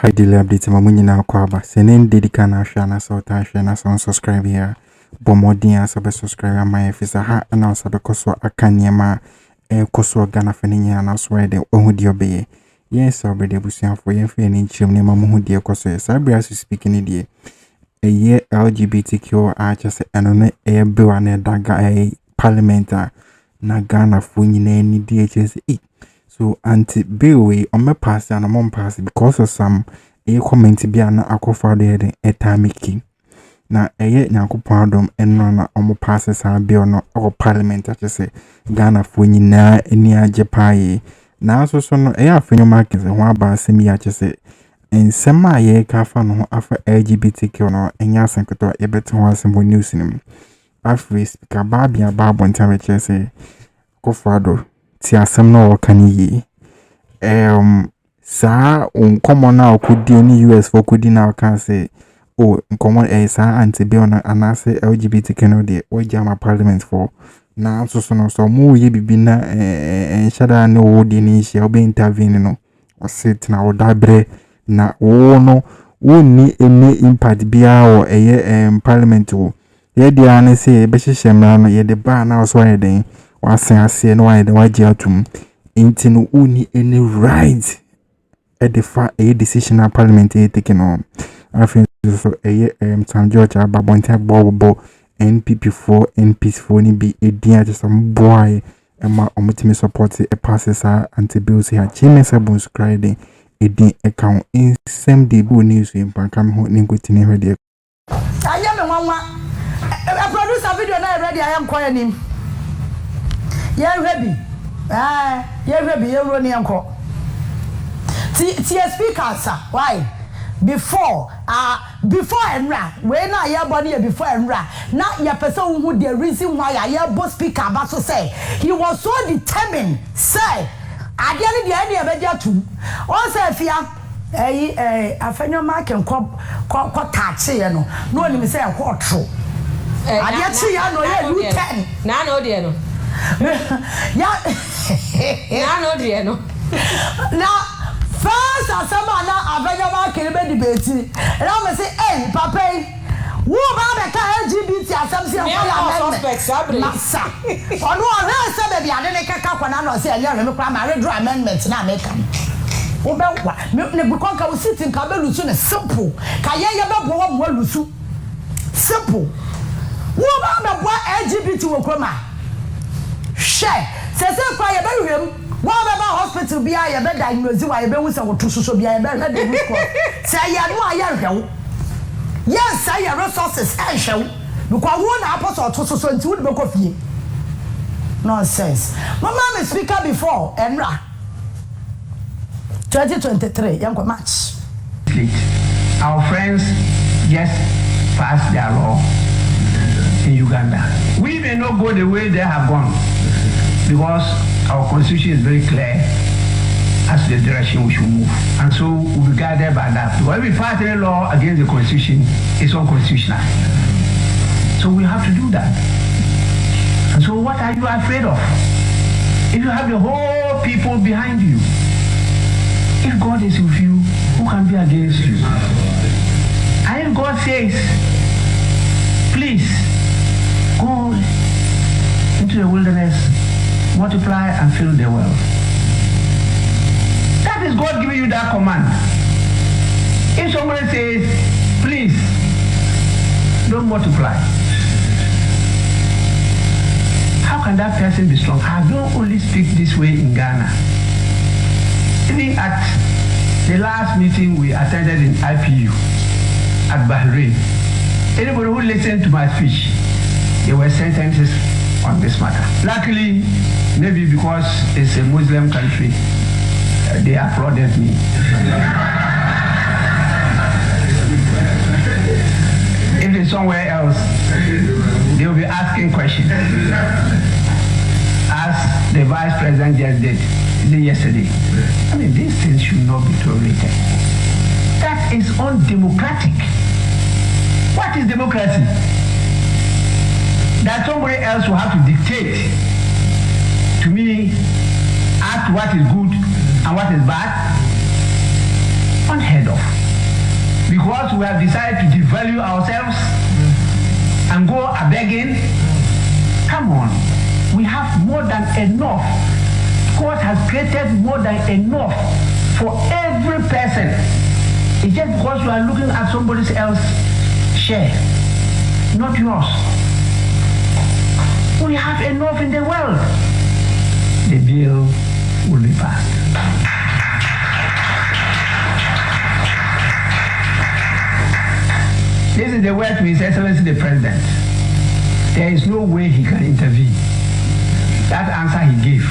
Hi, daily updates. Mamuni na kwaba. Senen dedika na shana so ta shana so subscribe here. Bomodi ya sabe subscribe my fisa ha na sabe koswa akanyema koswa Ghana feninya na so de ohudi obeye. Yes, obede busianfo ye fe ni chim ne mamuhudi e koswa. Sabe as speaking idie. Eye LGBTQ just enone e bewa ne daga parliament na Ghana fo nyina ni DHS. So anti bill on my pass and mom pass because of some comment be an aquafa de etamiki. Na yet nyanko pardon and none on passes are bill no or parliament I say Ghana funny na near Japai. Now so no Afenyo Markins and one bar semi say and semi ye kafan after LGBTQ no and yasan koto a better one symbol news in him. After speaker Bagbin Babon temperature say Kofado. Ti asem no wakani sa uncommon now could di any US for could now can say oh uncommon sa anti-bill na anase LGBT no de we jama parliament for na so so mu ye bibi na enshada no wo di ni hia obe intervene no o sit na wo dabre na wo no wo ni any impact bia o parliament wo ye dia na say be hihye mra no ye de ba na so ye den wasen ase no why the waji atum inti no uni any right at the fa a decision of parliament taken on Afenyo so Sam George ababonte bobo NPP4 NPs4 ni be a dia just some boy ma omutimi support a passes anti bills here Ṣiḻences bons crying a din account in same day bu news in pankam ho ningotini hwede anya me nwanwa a producer video na ready I am calling him. Yeah, ready. Yeah, ready. You run yanko. T speakers, why? Before Enra, when I hear body before Enra, now your person who the reason why I hear both speaker about to say he was so determined. Say, I didn't the idea of it too. Also, if you Afenyo Markins ko touch you know. No one me say what true. I didn't see you know you 10. Na no dear no. Yeah, no dear no. Now, first, as someone now, Afenyo Markins debate, and I say, hey, Papa, who about the LGBT as some massa. On one said that the other Kakwana say, I am a primary amendments now make them. Because I was sitting Kabelu soon simple. Kaya Babo Lusu. Simple. Who about the LGBT will come? Share. Say kwa ye be hwem. Wa be ba hospital bia ye be diagnose wa ye be wu se wo to so bia ye be hwe de root cause. Say ya no aye hwe. Yes, say your resources e hwe. Because wo na apostle to so nti wo de be ko fie. Nonsense. Mama me speaker before Enra 2023 yanko match. Our friends just passed their law in Uganda. We may not go the way they have gone because our constitution is very clear as to the direction we should move. And so we'll be guided by that. When we pass any law against the constitution, it's unconstitutional. So we have to do that. And so what are you afraid of? If you have the whole people behind you, if God is with you, who can be against you? And if God says, please, go into the wilderness, multiply and fill the world. That is God giving you that command. If somebody says, please, don't multiply, how can that person be strong? I don't only speak this way in Ghana. Even at the last meeting we attended in IPU at Bahrain, anybody who listened to my speech, there were sentences on this matter. Luckily, maybe because it's a Muslim country, they applauded me. If it's somewhere else, they will be asking questions. As the Vice President just did yesterday. I mean, these things should not be tolerated. That is undemocratic. What is democracy? That somebody else will have to dictate to me ask what is good and what is bad? Unheard of. because we have decided to devalue ourselves and go a begging? Come on, we have more than enough. God has created more than enough for every person. It's just because you are looking at somebody else's share, not yours. We have enough in the world. The bill will be passed. This is the word to His Excellency the President. There is no way he can intervene. That answer he gave.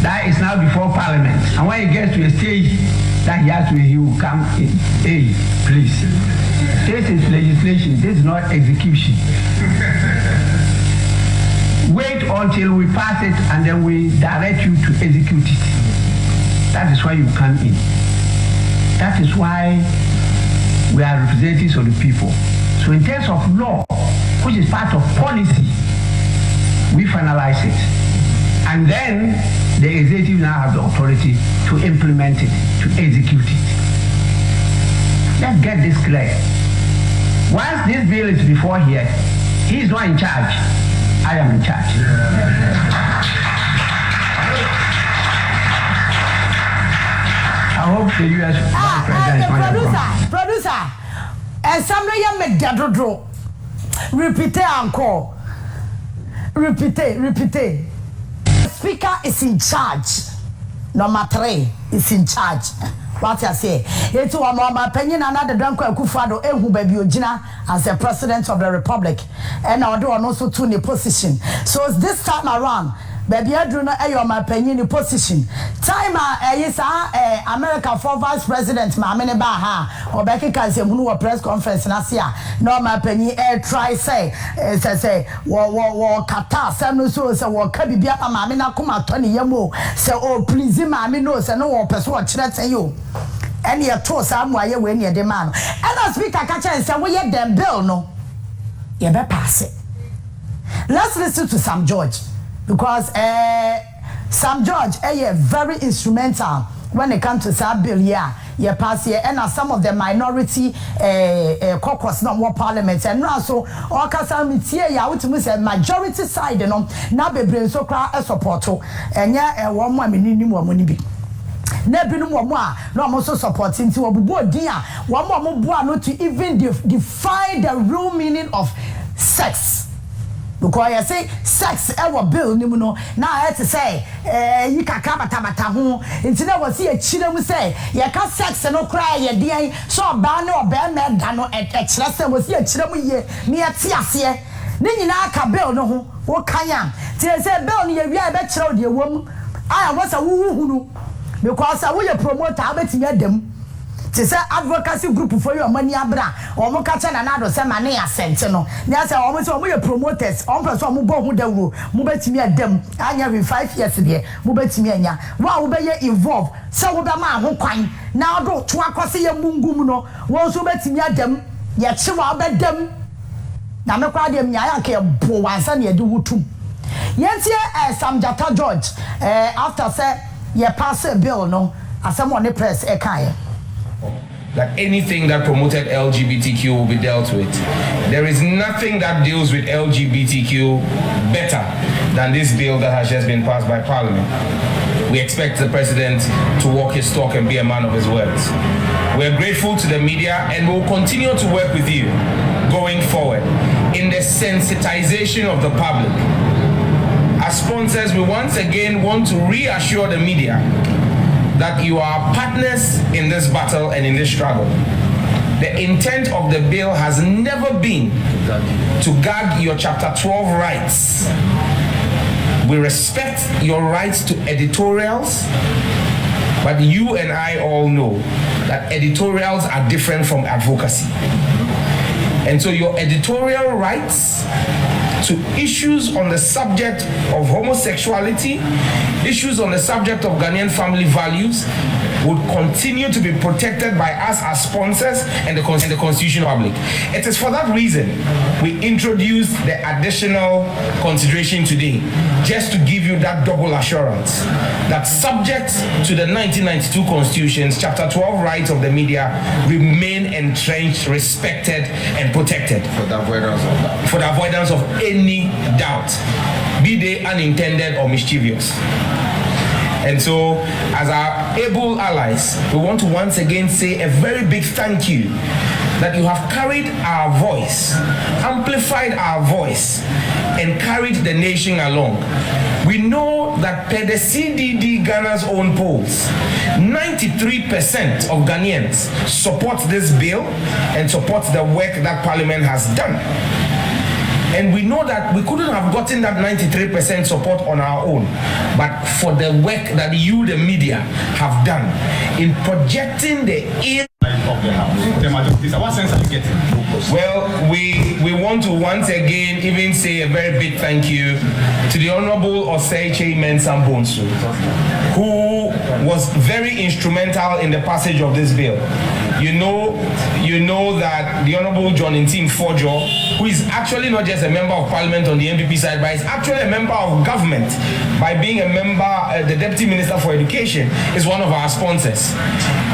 That is now before Parliament. And when he gets to a stage that he will come in. Hey, please. This is legislation. This is not execution. Wait until we pass it and then we direct you to execute it. That is why you come in. That is why we are representatives of the people. So in terms of law, which is part of policy, we finalize it. And then the executive now has the authority to implement it, to execute it. Let's get this clear. Once this bill is before here, he is not in charge. I am in charge. I hope the U.S. President is producer, and somebody make that repeat encore. Repeat. Speaker is in charge. Number 3 is in charge. What I say? It's one more opinion. Another Danko Akufo-Addo ehu baby ojina as the president of the republic, and I do also to the position. So this time around, baby I do not my opinion in position. Time yes America for vice president ma me ne ba ha obeki kaze munu press conference na sia no my opinion try say wo kata sem no so say wo ka bibia ma me na koma to ne yamo say oh please ma me no say no wo person wo kire ten yo any a to sa mu aye we ne de man and as speaker ka chen say we dem bill no ye be pass it. Let's listen to Sam George, because Sam George is very instrumental when it comes to that bill here. You pass here, and some of the minority caucus not more parliament, and also all Casamity, ya which means a majority side, you know, now be bring so cry a support, and yeah, a 1 minimum money be. Never no more, no more so supporting to a board, dear. 1 more not to even define the real meaning of sex. Because I say sex ever bill ni muno now I had to say you can come atamata ho nti na wasi a chire mu say ye ka sex no cry ye dean so ba na oba me da no e kire say wasi a chire mu ye ni ate ase ni nyina ka bill no ho wo kan ya ti say bill ni ye wi a be kire o de wom aya wo sa wu hunu because we ye promoter abeti dem. Ti say advocacy group for your money abra omo ka cha na N.Addo say ma ne asente no nya say omo say omo ye promoters omo person omo bo hu dawuro mo betimi adam anya we 5 years there mo betimi anya wa wo be ye involve say wo be ma ho kwan na do to akose ye mungum no wo so betimi adam ye che wa be dam na me kwa dem nya ya ke bo wansa na ye de wutum yentie Sam George after say ye pass a bill no asem on the press e kan that anything that promoted LGBTQ will be dealt with. There is nothing that deals with LGBTQ better than this bill that has just been passed by Parliament. We expect the President to walk his talk and be a man of his words. We're grateful to the media and we'll continue to work with you going forward in the sensitization of the public. As sponsors, we once again want to reassure the media that you are partners in this battle and in this struggle. The intent of the bill has never been to gag your Chapter 12 rights. We respect your rights to editorials, but you and I all know that editorials are different from advocacy. And so your editorial rights to issues on the subject of homosexuality, issues on the subject of Ghanaian family values, would continue to be protected by us as sponsors and the constitutional public. It is for that reason we introduced the additional consideration today, just to give you that double assurance that subject to the 1992 Constitutions, Chapter 12 rights of the media remain entrenched, respected, and protected for the avoidance of any doubt, be they unintended or mischievous. And so, as our able allies, we want to once again say a very big thank you that you have carried our voice, amplified our voice, and carried the nation along. We know that per the CDD Ghana's own polls, 93% of Ghanaians support this bill and support the work that Parliament has done. And we know that we couldn't have gotten that 93% support on our own, but for the work that you, the media, have done in projecting the ill of the House. What sense are you getting? Well, we want to once again even say a very big thank you to the Honorable Osei Mensah-Bonsu, who was very instrumental in the passage of this bill. You know that the Honorable John Ntim Fojo, who is actually not just a member of Parliament on the MPP side, but is actually a member of government by being a member, the Deputy Minister for Education, is one of our sponsors.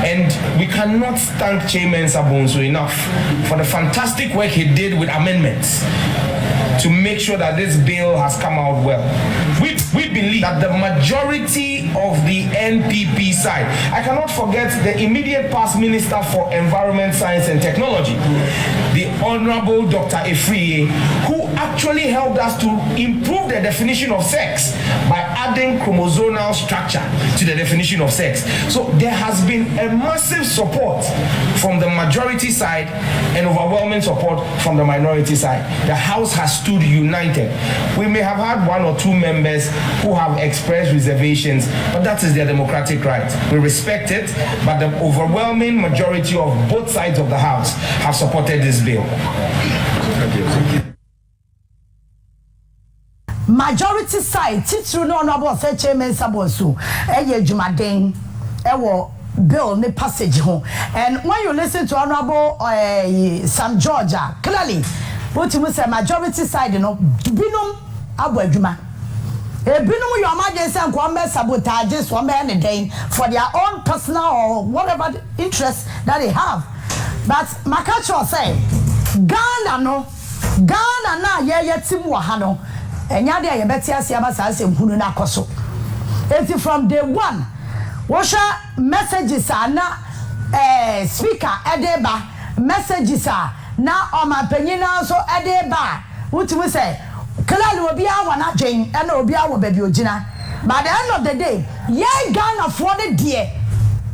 And we cannot thank Mensah-Bonsu enough for the fantastic work he did with amendments to make sure that this bill has come out well. We believe that the majority of the NPP side, I cannot forget the immediate past Minister for Environment, Science and Technology, the Honorable Dr. Efriye, who actually helped us to improve the definition of sex by adding chromosomal structure to the definition of sex. So there has been a massive support from the majority side and overwhelming support from the minority side. The House has stood united. We may have had one or two members who have expressed reservations, but that is their democratic right. We respect it, but the overwhelming majority of both sides of the House have supported this bill. Majority side, titru no Honorable Osei Mensah-Bonsu, eye jumaden, ewo bill ne passage ho. And when you listen to Honorable Sam Georgia, clearly, what you say majority side, you know, binum abo adwuma. Binum your emergency and come sabotage one anything for their own personal or whatever interest that they have. But Makacho say, Ghana na ye tim wahano. Enya de yebeti asiaba sa asem hunu na koso. Eti from day one, washa messages are na speaker edeba messages are na omapanyina so edeba. What we say? Clearly obi awana dwen and obi awo baby ogina. By the end of the day, ye Ghana for the dear.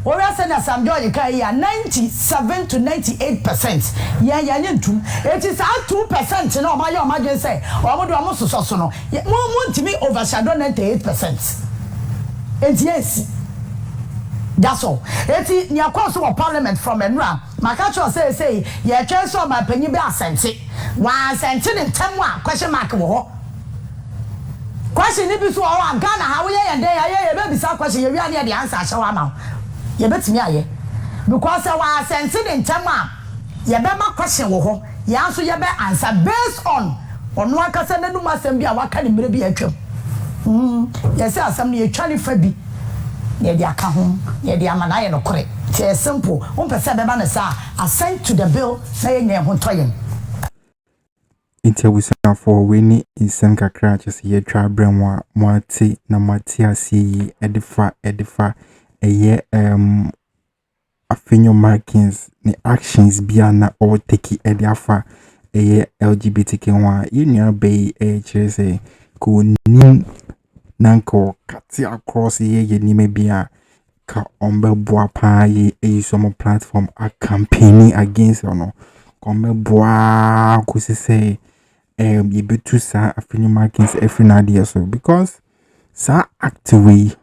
Or I said that some joy 97 to 98%. Yeah, it is out 2%. You know, my imagine say, or would almost so no. Want to be overshadow 98%. And yes, that's all. It's near course of Parliament from Enra. My catcher say, yeah, chance of my penny be sent. 1 cent in 10 question mark. Question if you saw Ghana, how we and they baby some question, you really the answer. Show now. You bet me aye. Because I was sent in Tama. You bet my question wo ho. You answer you bet answer based on one kasa na numa sembi a waka ni mre bi atwam. Yes asam ni etwani fa bi. Ye dia ka ho, ye dia ma na ye no kore. It's simple. One person be na sa assent to the bill na ye nya ho toyen. Interwisa for winning in some kakra just ye twa bremwa mwati na mati asi edifa eye Afenyo Markins ni actions biana or take ediafa eye LGBTQ1 yenya be chese ko nim nanko kati across ye nime bia ka ombe boa pa ye some platform a campaigning against ono kombe boa ko se ye betu sa Afenyo Markins every nadia so because sa actively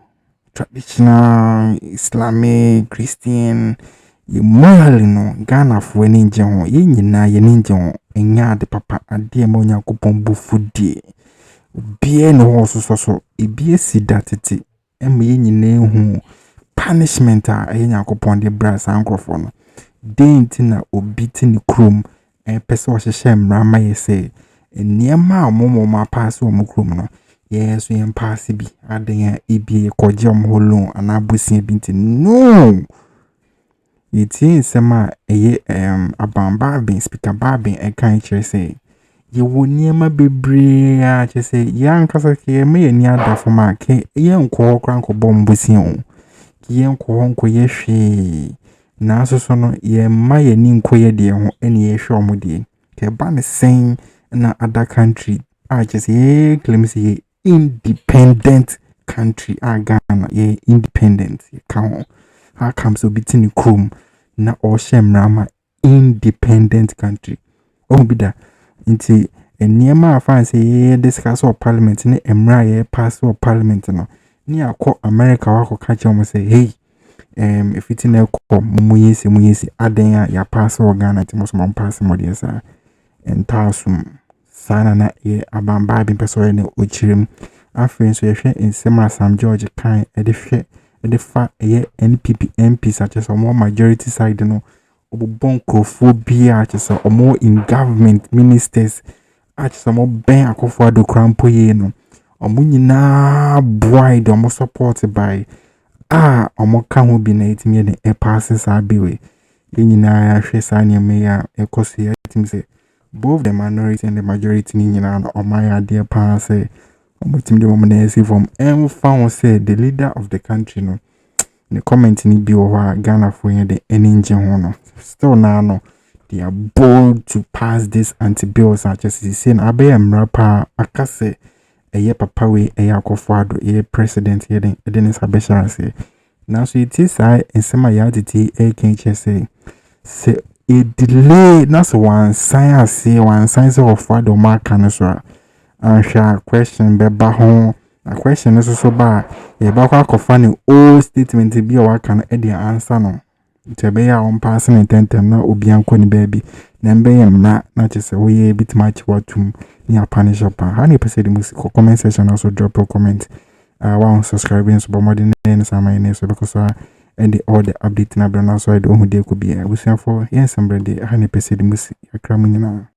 traditional Islamic Christian ye morally no Ghana for ninja ho ye nyina ye ninja ho enya de papa ade ma Onyankopon bufudie bie no so ebie si datete em ye nyina hu punishment a Nyankopɔn de bra saa nkrofo no den na obi ti ne krom pese o hyehyɛ mmara ma ye say nneɛma a mo pass o mo krom no yes we pass bi aden ebi koje o mo loan ana bosia bi nti no yiti nsema Alban Bagbin speaker Bagbin kan kire say ye wo nneɛma bebre a kire say yan kasa ke me N.Addo foma ke ye nko kra nko bom bosia o ye nko ye hwe na so no ye ma ye ni nko ye de ho ene ye hwe o mo de ke ba ne sen na other country a kire say claim say independent country Ghana ye independent ka how comes to be in krum na o shemrama independent country o bi da nti enema afa say discuss or parliament ne emra ye pass or parliament no ni akọ America wako ka che say hey if it na ko muyesi aden ya pass or Ghana ti mo pass mo de sa entasum sana na ye Alban Bagbin person ne ochirim Afenyo so ye hwe nsema Sam George kan de fa ye NPP MP such as more majority side no obobon crophobia as a more in government ministers as more ben Akufo-Addo krampo ye no omo nyina boy do mo supported by omo ka ho bi na etimi de e passes abiwe ye nyina hwe sa ne me ya ekoso ya tim say both the minority and the majority ni nyina no omaya de pass Omutim de woman see from found say the leader of the country no the comment ni bi wa Ghana for the engine no still now no they are bold to pass this anti-bill such as say na abe mrapa akase eye papa we eye Akufo-Addo eye president ye den sabesha say now so it is I ensema ya titi can say a delay na so one sign say of Addo mark and so question beba ho a question is so ba e ba kwa kofa ne all statement bi o aka e dey answer no tebe ya on pass ne tentem na obi anko ni baby na mbe ya mra na chese wo ye bitima chi watum ni apanish up ha ni pese di music comment section also drop a comment one subscribing so more than any sama so because and all the update na brand also I don't who dey could be we say for yes somebody ha ni pese di music Akroma nyina